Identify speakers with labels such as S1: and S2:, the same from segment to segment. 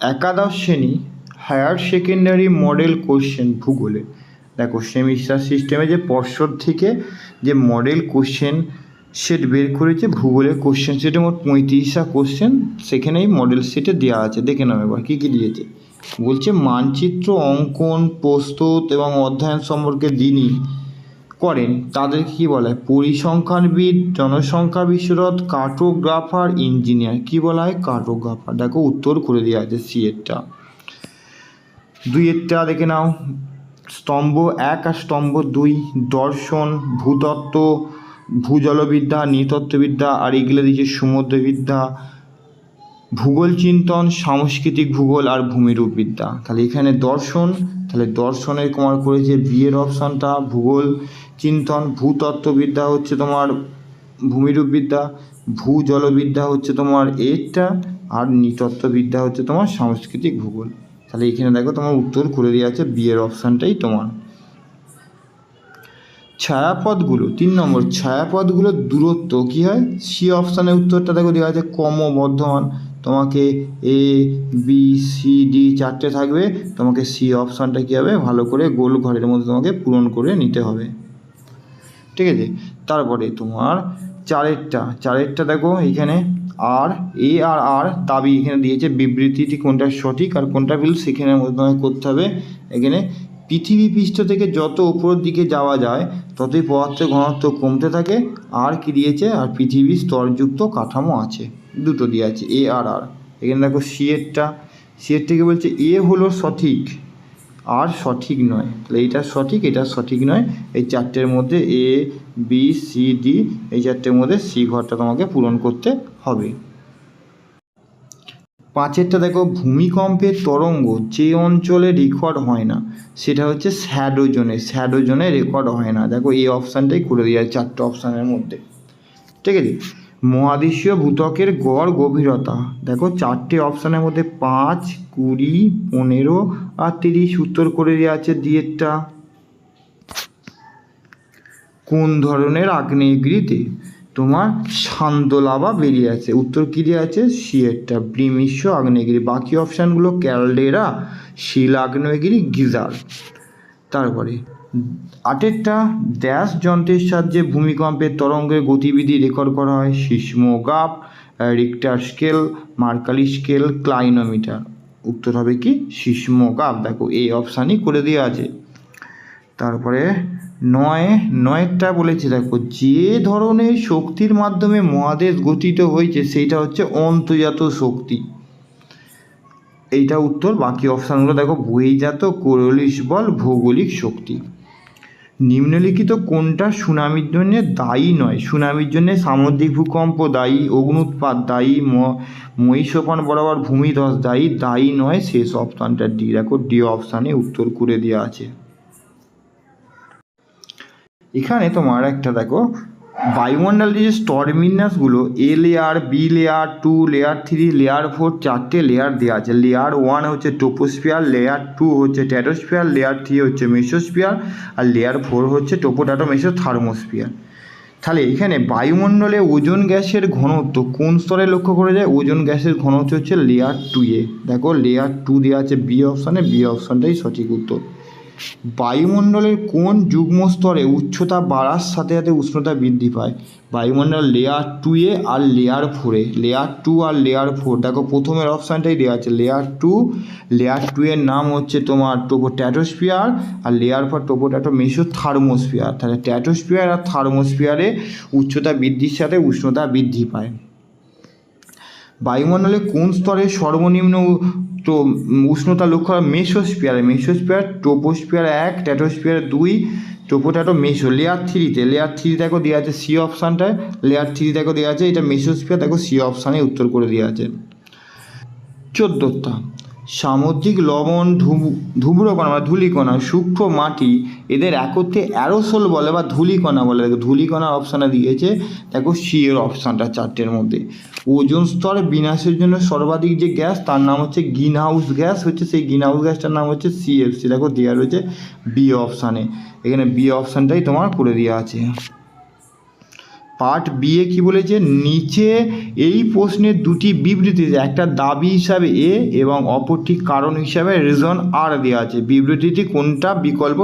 S1: একাদশ শ্রেণী higher secondary model question ভূগোলে। দেখো সেমিস্টার সিস্টেমে যে পর্ষদ থেকে যে মডেল কোশ্চেন সেট বের করেছে ভূগোলের কোশ্চেন সেটে মোট 35টা কোশ্চেন সেখানেই মডেল সেটে দেওয়া আছে। দেখে নাও এবার কী কী দিয়েছে। বলছে মানচিত্র অঙ্কন প্রস্তুত এবং অধ্যয়ন সম্পর্কে যিনি করেন তাদেরকে কী বলা হয়? পরিসংখ্যানবিদ, জনসংখ্যা বিশরদ, কার্টোগ্রাফার, ইঞ্জিনিয়ার। কী বলা হয়? কার্টোগ্রাফার। দেখো উত্তর করে দেওয়া আছে সি এরটা। 2 দেখে নাও, স্তম্ভ 1 আর স্তম্ভ 2 দর্শন, ভূতত্ত্ব, ভূজলবিদ্যা, নৃতত্ত্ববিদ্যা, আর এগুলো দিয়েছে সমুদ্রবিদ্যা, ভূগোল চিন্তন, সাংস্কৃতিক ভূগোল আর ভূমিরূপবিদ্যা। তাহলে এখানে দর্শন, তাহলে দর্শনের তোমার করেছে বিয়ের অপশানটা, ভূগোল চিন্তন, ভূতত্ত্ববিদ্যা হচ্ছে তোমার ভূমিরূপবিদ্যা, ভূজলবিদ্যা হচ্ছে তোমার এরটা, আর নৃতত্ত্ববিদ্যা হচ্ছে তোমার সাংস্কৃতিক ভূগোল। তাহলে এখানে দেখো তোমার উত্তর করে দেওয়া আছে বিয়ের অপশানটাই তোমার। ছায়াপথগুলো 3 নম্বর, ছায়াপথগুলোর দূরত্ব কী হয়? সি অপশানের উত্তরটা দেখো দেওয়া আছে ক্রমবর্ধমান। তোমাকে এ বি সি ডি 4টে থাকবে, তোমাকে সি অপশানটা কী হবে? ভালো করে গোল ঘরের মধ্যে তোমাকে পূরণ করে নিতে হবে। ঠিক আছে, তারপরে তোমার চারেরটা দেখো এখানে আর এ আর আর দাবি এখানে দিয়েছে, বিবৃতিটি কোনটা সঠিক আর কোনটা ভুল সেখানের মধ্যে তোমাকে করতে হবে। এখানে পৃথিবী পৃষ্ঠ থেকে যত উপরের দিকে যাওয়া যায় ততই পদার্থের ঘনত্ব কমতে থাকে। আর কি দিয়েছে? আর পৃথিবীর স্তরযুক্ত কাঠামো আছে। দুটো দিয়ে আছে এ আর আর। এখানে দেখো সিয়ের থেকে বলছে এ হলো সঠিক আর সঠিক নয়। তাহলে এইটা সঠিক, এটা সঠিক নয়। এই 4টের মধ্যে এ বি সি ডি এই 4টের মধ্যে সি ঘরটা তোমাকে পূরণ করতে হবে। 5 দেখো, ভূমিকম্পের তরঙ্গ যে অঞ্চলে রেকর্ড হয় না সেটা হচ্ছে শ্যাডো জোনে রেকর্ড হয় না। দেখো এই অপশানটাই করে দেওয়া যায় 4টে অপশানের মধ্যে। ঠিক আছে, মহাদেশীয় ভূত্বকের গড় গভীরতা দেখো 4টে অপশানের মধ্যে 5, 20, 15 আর 30 উত্তর করে দেওয়া আছে দিয়েরটা। কোন ধরনের আগ্নেয়গিরিতে তোমার শান্ত লাভা বেরিয়ে আছে? উত্তর কী দেওয়া আছে? সিয়েরটা, ব্রিমিষ্য আগ্নেয়গিরি। বাকি অপশানগুলো ক্যালডেরা, শিল আগ্নেয়গিরি, গিজার। তারপরে 8 ড্যাশ যন্ত্রের সাহায্যে ভূমিকম্পের তরঙ্গের গতিবিধি রেকর্ড করা হয়? Seismograph, Richter scale, mercury scale, clinometer. উত্তর হবে কি? সিসমোগ্রাফ। দেখো এই অপশানই করে দেওয়া আছে। তারপরে 9 বলেছে দেখো, যে ধরনের শক্তির মাধ্যমে মহাদেশ গঠিত হয়েছে সেইটা হচ্ছে অন্তর্জাত শক্তি। এইটা উত্তর। বাকি অপশানগুলো দেখো, বহির্জাত, কোরলিস বল, ভৌগোলিক শক্তি। নিম্নলিখিত কোনটা সুনামির জন্য দায়ী নয়? সুনামির জন্য সামুদ্রিক ভূকম্প দায়ী, অগ্নুৎপাত দায়ী, মহিষোপান বরাবর ভূমিধস দায়ী নয়। শেষ অপশানটা ডি। দেখো ডি অপশানে উত্তর করে দেওয়া আছে। এখানে তোমার একটা দেখো, বায়ুমণ্ডলের যে স্তর বিন্যাসগুলো A layer, B layer, 2 layer, 3 layer, 4 4টে লেয়ার দেওয়া আছে। লেয়ার 1 হচ্ছে টোপোস্ফিয়ার, লেয়ার 2 হচ্ছে স্ট্র্যাটোস্ফিয়ার, লেয়ার 3 হচ্ছে মেসোস্ফিয়ার, আর লেয়ার 4 হচ্ছে থার্মোস্ফিয়ার। তাহলে এখানে বায়ুমণ্ডলে ওজোন গ্যাসের ঘনত্ব কোন স্তরে লক্ষ্য করা যায়? ওজোন গ্যাসের ঘনত্ব হচ্ছে লেয়ার 2-এ। দেখো লেয়ার 2 দেওয়া আছে বি অপশানে, বি অপশানটাই সঠিক উত্তর। বায়ুমণ্ডলের কোন যুগ্ম স্তরে উচ্চতা বাড়ার সাথে সাথে উষ্ণতা বৃদ্ধি পায়? বায়ুমণ্ডল লেয়ার 2-এ আর লেয়ার 4-এ। লেয়ার 2 আর লেয়ার 4 দেখো প্রথমের অপশানটাই দেওয়া আছে লেয়ার 2 এর নাম হচ্ছে তোমার স্ট্র্যাটোস্ফিয়ার, আর লেয়ার 4 থার্মোস্ফিয়ার। তাহলে স্ট্র্যাটোস্ফিয়ার আর থার্মোস্ফিয়ারে উচ্চতা বৃদ্ধির সাথে উষ্ণতা বৃদ্ধি পায়। বায়ুমণ্ডলে কোন স্তরে সর্বনিম্ন উষ্ণতা লক্ষ্য করা? Mesosphere, troposphere 1, stratosphere 2, মেসো। লেয়ার 3 দেখো দেওয়া আছে সি অপশানটায়। লেয়ার 3 দেখো দেওয়া আছে এটা মেসোস্ফিয়ার, দেখো সি অপশানে উত্তর করে দেওয়া আছে। 14 সামুদ্রিক লবণ, ধূম্রকণা বা ধূলিকণা, সূক্ষ্ম মাটি এদের একত্রে অ্যারোসোল বলে বা ধূলিকণা বলে। দেখো ধূলিকণার অপশানে দিয়েছে দেখো সি এর অপশানটা 4টের মধ্যে। ওজোন স্তর বিনাশের জন্য সর্বাধিক যে গ্যাস তার নাম হচ্ছে গ্রিন হাউস গ্যাস, হচ্ছে সেই গ্রিন হাউস গ্যাসটার নাম হচ্ছে সিএফসি। দেখো দেওয়া রয়েছে বি অপশানে। এখানে বি অপশানটাই তোমার করে দেওয়া আছে। পার্ট বি এ কী বলেছে, নিচে এই প্রশ্নের দুটি বিবৃতি, একটা দাবি হিসাবে এ এবং অপরটি কারণ হিসাবে রিজন আর দেওয়া আছে। বিবৃতিটি কোনটা বিকল্প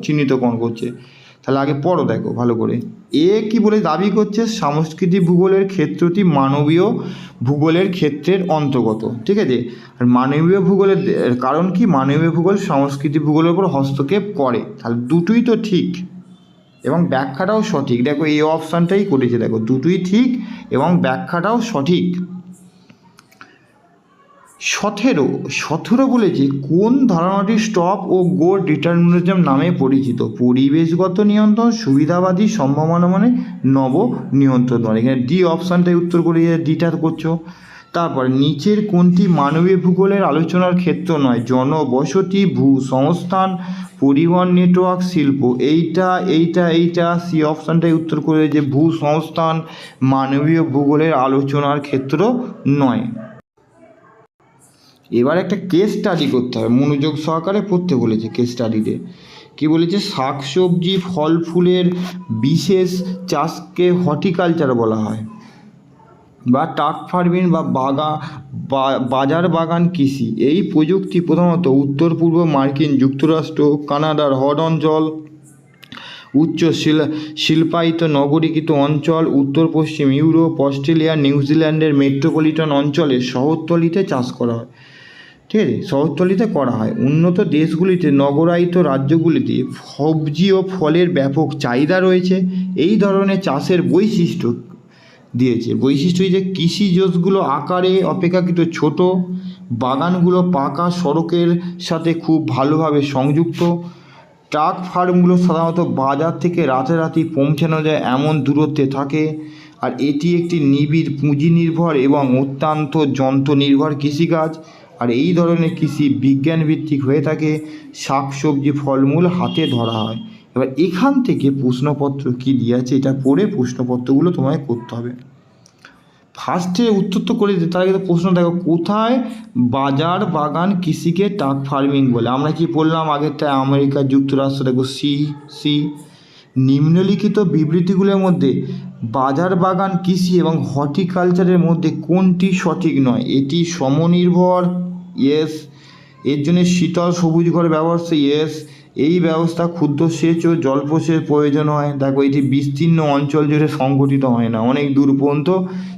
S1: চিহ্নিতকরণ করছে। তাহলে আগে পড়ো, দেখো ভালো করে। এ কি বলে দাবি করছে, সাংস্কৃতিক ভূগোলের ক্ষেত্রটি মানবীয় ভূগোলের ক্ষেত্রের অন্তর্গত, ঠিক আছে। আর মানবীয় ভূগোলের কারণ কি, মানবীয় ভূগোল সাংস্কৃতিক ভূগোলের উপর হস্তক্ষেপ করে। তাহলে দুটোই তো ঠিক এবং ব্যাখ্যাটাও সঠিক। দেখো এই অপশানটাই করেছে, দেখো দুটোই ঠিক এবং ব্যাখ্যাটাও সঠিক। 17 বলেছে কোন ধারণাটি স্টপ ও গো ডিটারমিনিজম নামে পরিচিত। পরিবেশগত নিয়ন্ত্রণ, সুবিধাবাদী সম্ভাবনা মানে নব নিয়ন্ত্রণ। এখানে ডি অপশানটাই উত্তর করে ডিটা করছো। তারপর নিচের কোনটি মানবীয় ভূগোলের আলোচনার ক্ষেত্র নয়, জনবসতি, ভূসংস্থান, পরিবহন নেটওয়ার্ক, শিল্প। এইটা সি অপশানটাই উত্তর করে যে ভূসংস্থান মানবীয় ভূগোলের আলোচনার ক্ষেত্র নয়। এবার একটা কেস স্টাডি করতে হবে, মনোযোগ সহকারে পড়তে বলেছে। কেস স্টাডিতে কী বলেছে, শাকসবজি ফল ফুলের বিশেষ চাষকে হর্টিকালচার বলা হয়, বা টাক ফার্মিং বা বাজার বাগান কৃষি। এই প্রযুক্তি প্রধানত উত্তর পূর্ব মার্কিন যুক্তরাষ্ট্র, কানাডার হ্রদ অঞ্চল, উচ্চ শিল্পায়িত নগরীকৃত অঞ্চল, উত্তর পশ্চিম ইউরোপ, অস্ট্রেলিয়া, নিউজিল্যান্ডের মেট্রোপলিটন অঞ্চলে শহরতলিতে চাষ করা হয়, ঠিক আছে, শহরতলিতে করা হয়। উন্নত দেশগুলিতে নগরায়িত রাজ্যগুলিতে সবজি ও ফলের ব্যাপক চাহিদা রয়েছে। এই ধরনের চাষের বৈশিষ্ট্য দিয়েছে, বৈশিষ্ট্য যে কৃষিজগুলো আকারে অপেক্ষাকৃত ছোট, বাগানগুলো পাকা সড়কের সাথে খুব ভালোভাবে সংযুক্ত, ট্রাক ফার্মগুলো সাধারণত বাজার থেকে রাতারাতি পৌঁছানো যায় এমন দূরত্বে থাকে, আর এটি একটি নিবিড় পুঁজি নির্ভর এবং অত্যন্ত যন্ত্র নির্ভর কৃষিকাজ। আর এই ধরনের কৃষি বিজ্ঞান ভিত্তিক হয়ে থাকে, শাকসবজি ফলমূল হাতে ধরা হয়। এবার এখান থেকে প্রশ্নপত্র কী দিয়েছে এটা পড়ে প্রশ্নপত্রগুলো তোমায় করতে হবে। ফার্স্টে উত্তর তো করে দিতে, তার আগে তো প্রশ্ন দেখো, কোথায় বাজার বাগান কৃষিকে টাক ফার্মিং বলে। আমরা কি বললাম আগেরটা, আমেরিকা যুক্তরাষ্ট্র। দেখো সি নিম্নলিখিত বিবৃতিগুলোর মধ্যে বাজার বাগান কৃষি এবং হর্টিকালচারের মধ্যে কোনটি সঠিক নয়। এটি সমনির্ভর, ইয়েস। এর জন্য শীতল সবুজ ঘরের ব্যবস্থা, ইয়েস। এই ব্যবস্থা ক্ষুদ্র সেচ ও জলপ্রসেচের প্রয়োজন হয়। দেখো এটি বিস্তীর্ণ অঞ্চল জুড়ে সংগঠিত হয় না, অনেক দূর পর্যন্ত,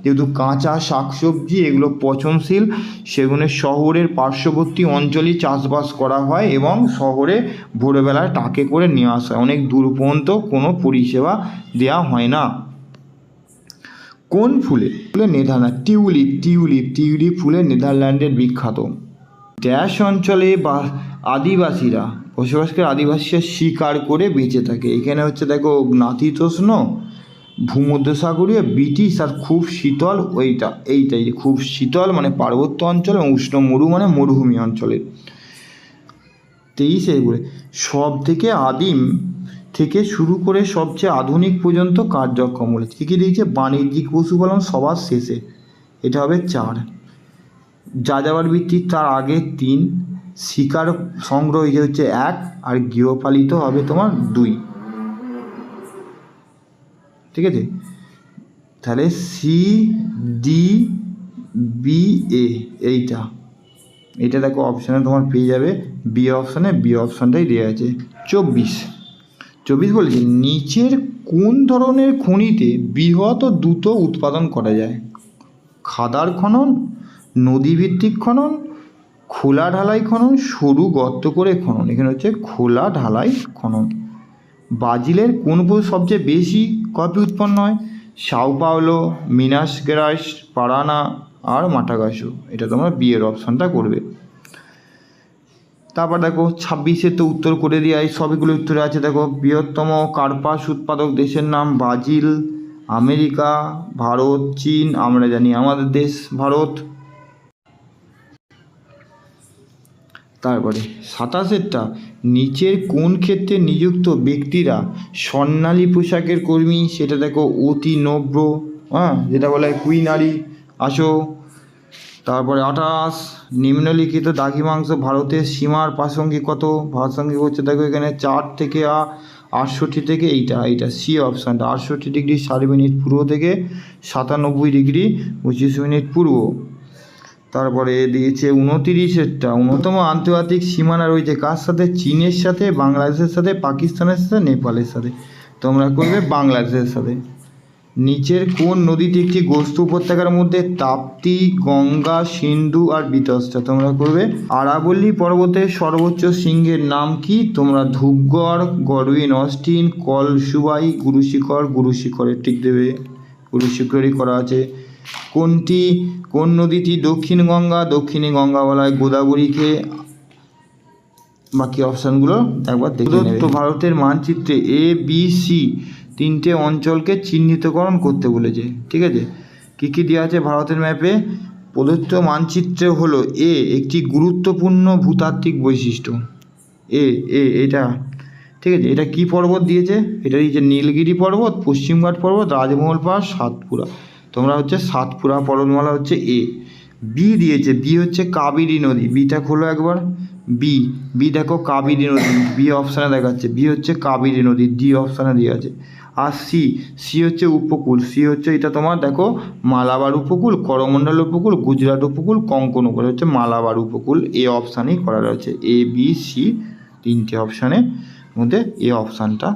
S1: যেহেতু কাঁচা শাকসবজি এগুলো পচনশীল, সেগুলো শহরের পার্শ্ববর্তী অঞ্চলেই চাষবাস করা হয় এবং শহরে ভোরবেলায় ট্রাকে করে নিয়ে আসা হয়, অনেক দূর পর্যন্ত কোনো পরিষেবা দেওয়া হয় না। কোন ফুলে নেদারল্যান্ড, টিউলিপ ফুলে নেদারল্যান্ডের বিখ্যাত। ড্যাশ অঞ্চলে বা আদিবাসীরা বসবাসকারী আদিবাসীরা শিকার করে বেঁচে থাকে। এখানে হচ্ছে দেখো নাতিশীতোষ্ণ, ভূমধ্যসাগরীয়, ব্রিটিশ আর খুব শীতল। এইটাই খুব শীতল মানে পার্বত্য অঞ্চল এবং উষ্ণ মরু মানে মরুভূমি অঞ্চলের। 23 বলে সব থেকে আদিম থেকে শুরু করে সবচেয়ে আধুনিক পর্যন্ত কার্যক্রম বলেছে। কী কী দিয়েছে, বাণিজ্যিক পশুপালন সবার শেষে, এটা হবে 4। যাযাবর ভিত্তিক তার আগে 3, শিকার সংগ্রহ হচ্ছে 1, আর গৃহপালিত হবে তোমার 2, ঠিক আছে। তাহলে CDBA এইটা দেখো অপশানে তোমার পেয়ে যাবে বি অপশানটাই দেওয়া আছে। 24 বলেছে নিচের কোন ধরনের খনিতে বৃহৎ ও দ্রুত উৎপাদন করা যায়। খাদার খনন, নদীভিত্তিক খনন, খোলা ঢালাই খনন, সরু গর্ত করে খনন। এখানে হচ্ছে খোলা ঢালাই খনন। ব্রাজিলের কোন পশু সবচেয়ে বেশি কফি উৎপন্ন হয়। সাও পাওলো, মিনাস গেরাস, পারানা আর মাটাগাসু। এটা তোমরা বিয়ের অপশানটা করবে। তারপর দেখো 26 তো উত্তর করে দিয়ে এই সবগুলো উত্তরে আছে। দেখো বৃহত্তম কার্পাস উৎপাদক দেশের নাম ব্রাজিল, আমেরিকা, ভারত, চীন। আমরা জানি আমাদের দেশ ভারত। তারপরে 27টা নিচের কোন ক্ষেত্রে নিযুক্ত ব্যক্তিরা স্বর্ণালী পোশাকের কর্মী। সেটা দেখো অতি নব্য, যেটা বলা হয় কুইনারি। আসো তারপরে 28 নিম্নলিখিত দ্রাঘিমাংশ ভারতের সীমার প্রাসঙ্গিক কত। প্রাসঙ্গিক হচ্ছে দেখো এখানে 4 থেকে 68 থেকে এইটা সি অপশানটা 68 ডিগ্রি 60 মিনিট পূর্ব থেকে 97 ডিগ্রি 25 মিনিট পূর্ব। তারপরে দিয়েছে 29-এরটা, 29তম আন্তর্জাতিক সীমানা রয়েছে কার সাথে? চীনের সাথে, বাংলাদেশের সাথে, পাকিস্তানের সাথে, নেপালের সাথে। তোমরা করবে বাংলাদেশের সাথে। নিচের কোন নদীটি একটি গোস্ত উপত্যকার মধ্যে? তাপ্তি, গঙ্গা, সিন্ধু আর বিতস্তা। তোমরা করবে আরাবল্লী পর্বতের সর্বোচ্চ শৃঙ্গের নাম কি? তোমরা ধূপগড়, গড়ওয়িন অস্টিন, কলসুবাই, গুরুশিখরের ঠিক দেবে, গুরুশিখরই করা আছে। কোন নদীটি দক্ষিণ গঙ্গা? দক্ষিণী গঙ্গা বলা হয় গোদাবরীকে। বাকি অপশানগুলো একবার দেখে নেবে। ভারতের মানচিত্রে ABC 3টে অঞ্চলকে চিহ্নিতকরণ করতে বলেছে, ঠিক আছে? কী কী দেওয়া আছে ভারতের ম্যাপে? প্রদত্ত মানচিত্রে হলো একটি গুরুত্বপূর্ণ ভূতাত্ত্বিক বৈশিষ্ট্য। এটা ঠিক আছে। এটা কি পর্বত দিয়েছে? এটা দিয়েছে নীলগিরি পর্বত, পশ্চিমঘাট পর্বত, রাজমহল পাহাড়, সাতপুরা। তোমরা হচ্ছে সাতপুরা পর্বতমালা হচ্ছে বি দিয়েছে, বি হচ্ছে কাবেরী নদী। বিটা খোলো একবার, বি দেখো কাবেরী নদী, বি অপশানে দেখাচ্ছে, বি হচ্ছে কাবেরী নদী, ডি অপশানে দিয়ে আছে। আর সি হচ্ছে উপকূল, সি হচ্ছে এটা তোমার দেখো মালাবার উপকূল, করমণ্ডল উপকূল, গুজরাট উপকূল, কঙ্কন উপকূল, হচ্ছে মালাবার উপকূল। এ অপশানেই করা রয়েছে, ABC 3টে অপশানের মধ্যে এ অপশানটা